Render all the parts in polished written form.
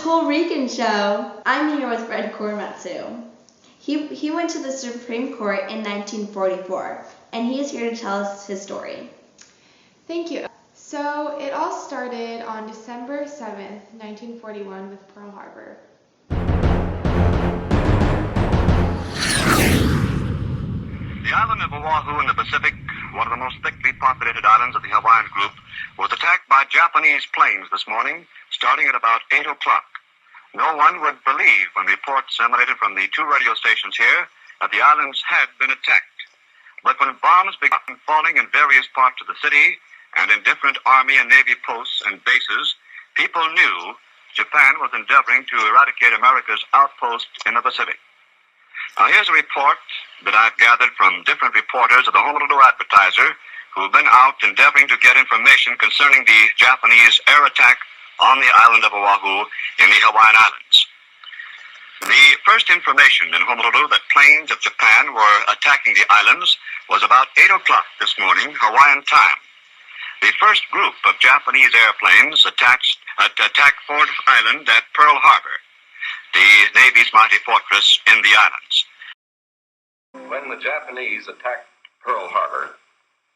Puerto Rican show. I'm here with Fred Korematsu. He went to the Supreme Court in 1944, and he is here to tell us his story. Thank you. So it all started on December 7th, 1941 with Pearl Harbor. The island of Oahu in the Pacific, one of the most thickly populated islands of the Hawaiian group, was attacked by Japanese planes this morning, starting at about 8 o'clock. No one would believe when reports emanated from the two radio stations here that the islands had been attacked. But when bombs began falling in various parts of the city and in different Army and Navy posts and bases, people knew Japan was endeavoring to eradicate America's outpost in the Pacific. Now here's a report that I've gathered from different reporters of the Honolulu Advertiser who've been out endeavoring to get information concerning the Japanese air attack on the island of Oahu in the Hawaiian Islands. The first information in Honolulu that planes of Japan were attacking the islands was about 8 o'clock this morning, Hawaiian time. The first group of Japanese airplanes attacked Ford Island at Pearl Harbor, the Navy's mighty fortress in the islands. When the Japanese attacked Pearl Harbor,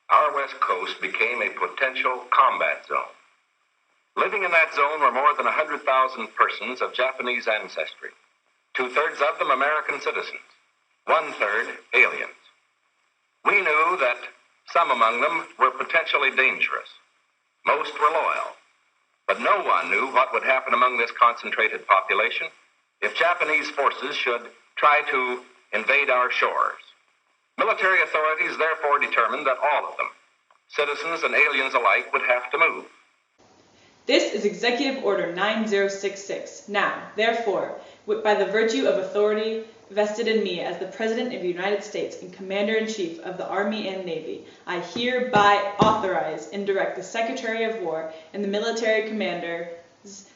our west coast became a potential combat zone. Living in that zone were more than 100,000 persons of Japanese ancestry, 2/3 of them American citizens, 1/3 aliens. We knew that some among them were potentially dangerous. Most were loyal, but no one knew what would happen among this concentrated population if Japanese forces should try to invade our shores. Military authorities therefore determined that all of them, citizens and aliens alike, would have to move. This is Executive Order 9066. Now, therefore, by the virtue of authority vested in me as the President of the United States and Commander-in-Chief of the Army and Navy, I hereby authorize and direct the Secretary of War and the military commanders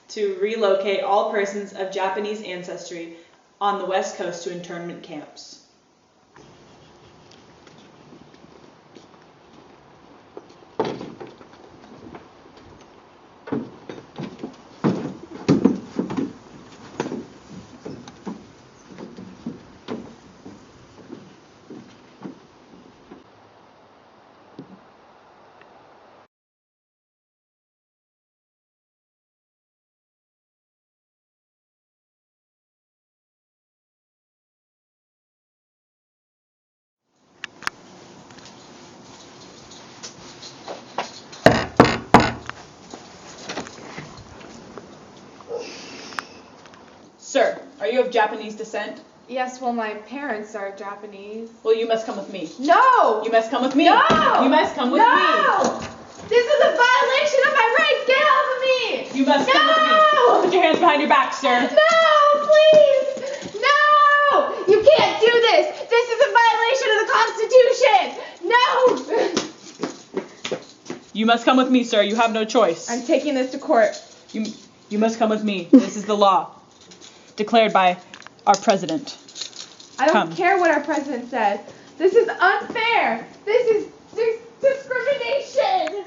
to relocate all persons of Japanese ancestry on the West Coast to internment camps. Sir, are you of Japanese descent? Yes, well, my parents are Japanese. Well, you must come with me. No! You must come with me. No! You must come with No! This is a violation of my rights! Get off of me! me. You must come with me. Put your hands behind your back, sir. No, please! No! You can't do this! This is a violation of the Constitution! No! You must come with me, sir. You have no choice. I'm taking this to court. You must come with me. This is the law declared by our president. I don't care what our president says. This is unfair. This is discrimination.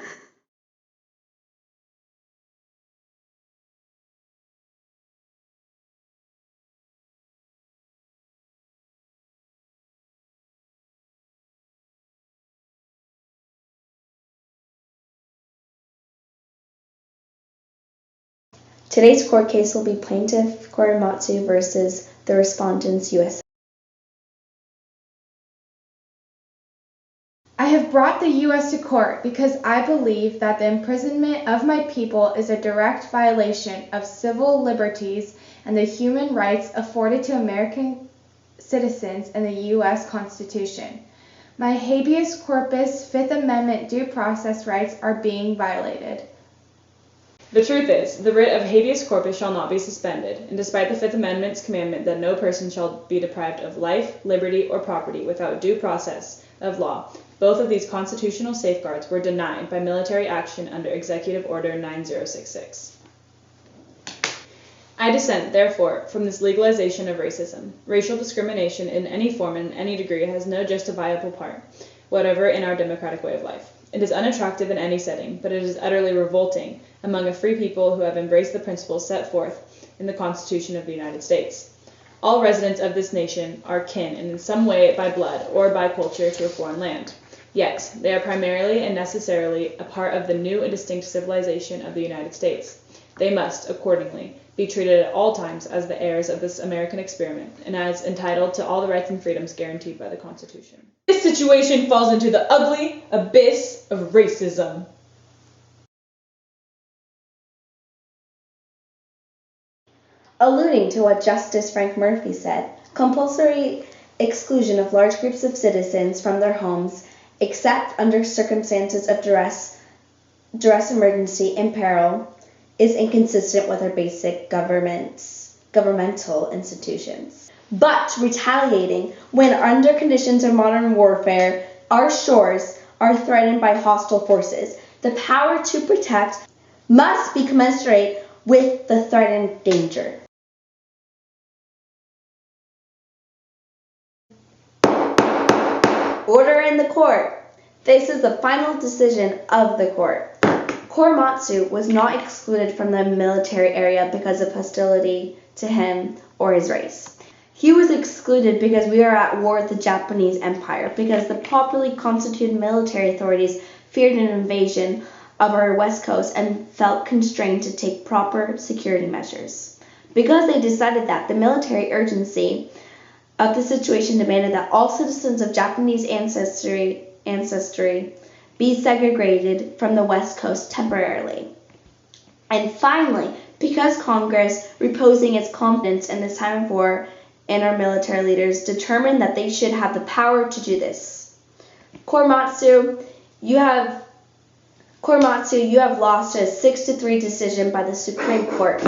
Today's court case will be Plaintiff Korematsu versus the respondents USA. I have brought the U.S. to court because I believe that the imprisonment of my people is a direct violation of civil liberties and the human rights afforded to American citizens in the U.S. Constitution. My habeas corpus Fifth Amendment due process rights are being violated. The truth is, the writ of habeas corpus shall not be suspended, and despite the Fifth Amendment's commandment that no person shall be deprived of life, liberty, or property without due process of law, both of these constitutional safeguards were denied by military action under Executive Order 9066. I dissent, therefore, from this legalization of racism. Racial discrimination in any form and in any degree has no justifiable part whatever in our democratic way of life. It is unattractive in any setting, but it is utterly revolting among a free people who have embraced the principles set forth in the Constitution of the United States. All residents of this nation are kin and in some way by blood or by culture to a foreign land. Yet, they are primarily and necessarily a part of the new and distinct civilization of the United States. They must, accordingly, be treated at all times as the heirs of this American experiment and as entitled to all the rights and freedoms guaranteed by the Constitution. This situation falls into the ugly abyss of racism. Alluding to what Justice Frank Murphy said, compulsory exclusion of large groups of citizens from their homes, except under circumstances of duress, emergency, and peril, is inconsistent with our basic governmental institutions. But retaliating when under conditions of modern warfare, our shores are threatened by hostile forces, the power to protect must be commensurate with the threatened danger. Order in the court. This is the final decision of the court. Korematsu was not excluded from the military area because of hostility to him or his race. He was excluded because we are at war with the Japanese Empire, because the properly constituted military authorities feared an invasion of our west coast and felt constrained to take proper security measures. Because they decided that the military urgency of the situation demanded that all citizens of Japanese ancestry be segregated from the West Coast temporarily. And finally, because Congress, reposing its confidence in this time of war and our military leaders, determined that they should have the power to do this. Korematsu, you have lost a 6-3 decision by the Supreme Court.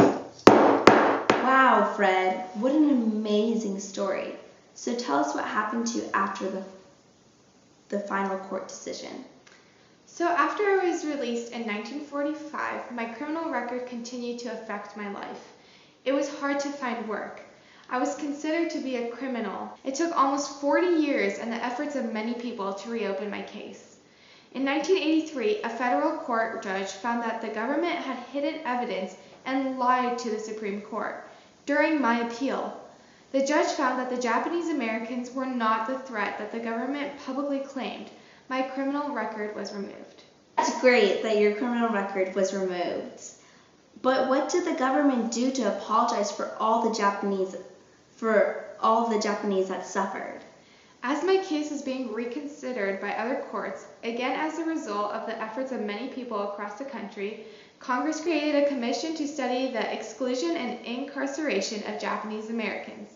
Wow, Fred, what an amazing story. So tell us what happened to you after the final court decision. So after I was released in 1945, my criminal record continued to affect my life. It was hard to find work. I was considered to be a criminal. It took almost 40 years and the efforts of many people to reopen my case. In 1983, a federal court judge found that the government had hidden evidence and lied to the Supreme Court. During my appeal, the judge found that the Japanese Americans were not the threat that the government publicly claimed. My criminal record was removed. That's great that your criminal record was removed. But what did the government do to apologize for all the Japanese that suffered? As my case is being reconsidered by other courts, again as a result of the efforts of many people across the country, Congress created a commission to study the exclusion and incarceration of Japanese Americans.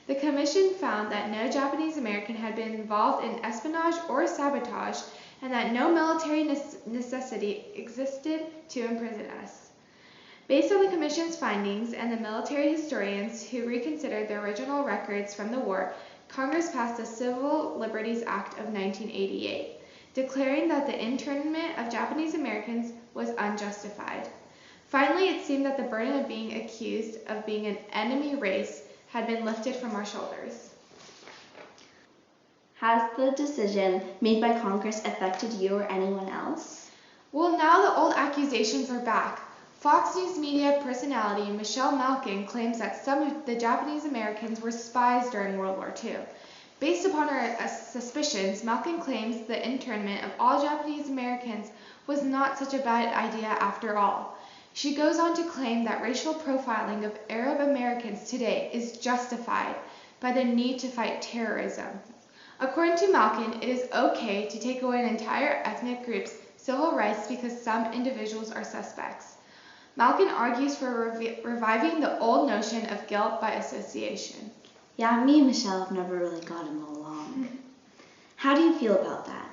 The commission found that no Japanese American had been involved in espionage or sabotage, and that no military necessity existed to imprison us. Based on the commission's findings and the military historians who reconsidered the original records from the war, Congress passed the Civil Liberties Act of 1988, declaring that the internment of Japanese Americans was unjustified. Finally, it seemed that the burden of being accused of being an enemy race had been lifted from our shoulders. Has the decision made by Congress affected you or anyone else? Well, now the old accusations are back. Fox News media personality Michelle Malkin claims that some of the Japanese Americans were spies during World War II. Based upon her suspicions, Malkin claims the internment of all Japanese Americans was not such a bad idea after all. She goes on to claim that racial profiling of Arab Americans today is justified by the need to fight terrorism. According to Malkin, it is okay to take away an entire ethnic group's civil rights because some individuals are suspects. Malkin argues for reviving the old notion of guilt by association. Yeah, me and Michelle have never really gotten along. How do you feel about that?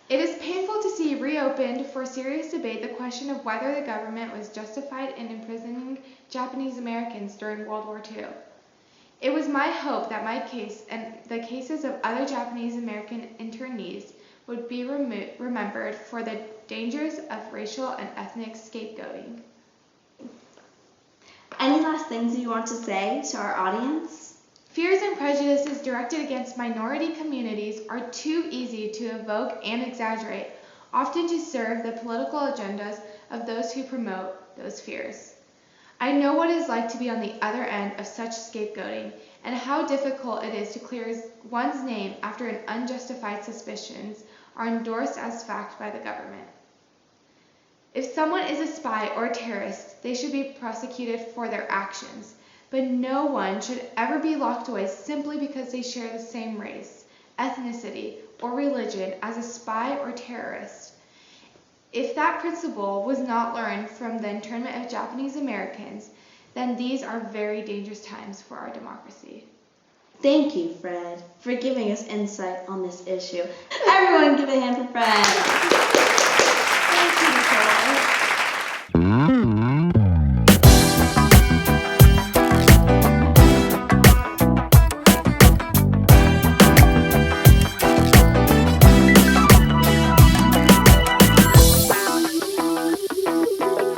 It is painful to see reopened for serious debate the question of whether the government was justified in imprisoning Japanese Americans during World War II. It was my hope that my case and the cases of other Japanese American internees would be remembered for the dangers of racial and ethnic scapegoating. Any last things you want to say to our audience? Fears and prejudices directed against minority communities are too easy to evoke and exaggerate, often to serve the political agendas of those who promote those fears. I know what it is like to be on the other end of such scapegoating and how difficult it is to clear one's name after an unjustified suspicions are endorsed as fact by the government. If someone is a spy or a terrorist, they should be prosecuted for their actions, but no one should ever be locked away simply because they share the same race, ethnicity, or religion as a spy or terrorist. If that principle was not learned from the internment of Japanese Americans, then these are very dangerous times for our democracy. Thank you, Fred, for giving us insight on this issue. Everyone give a hand for Fred.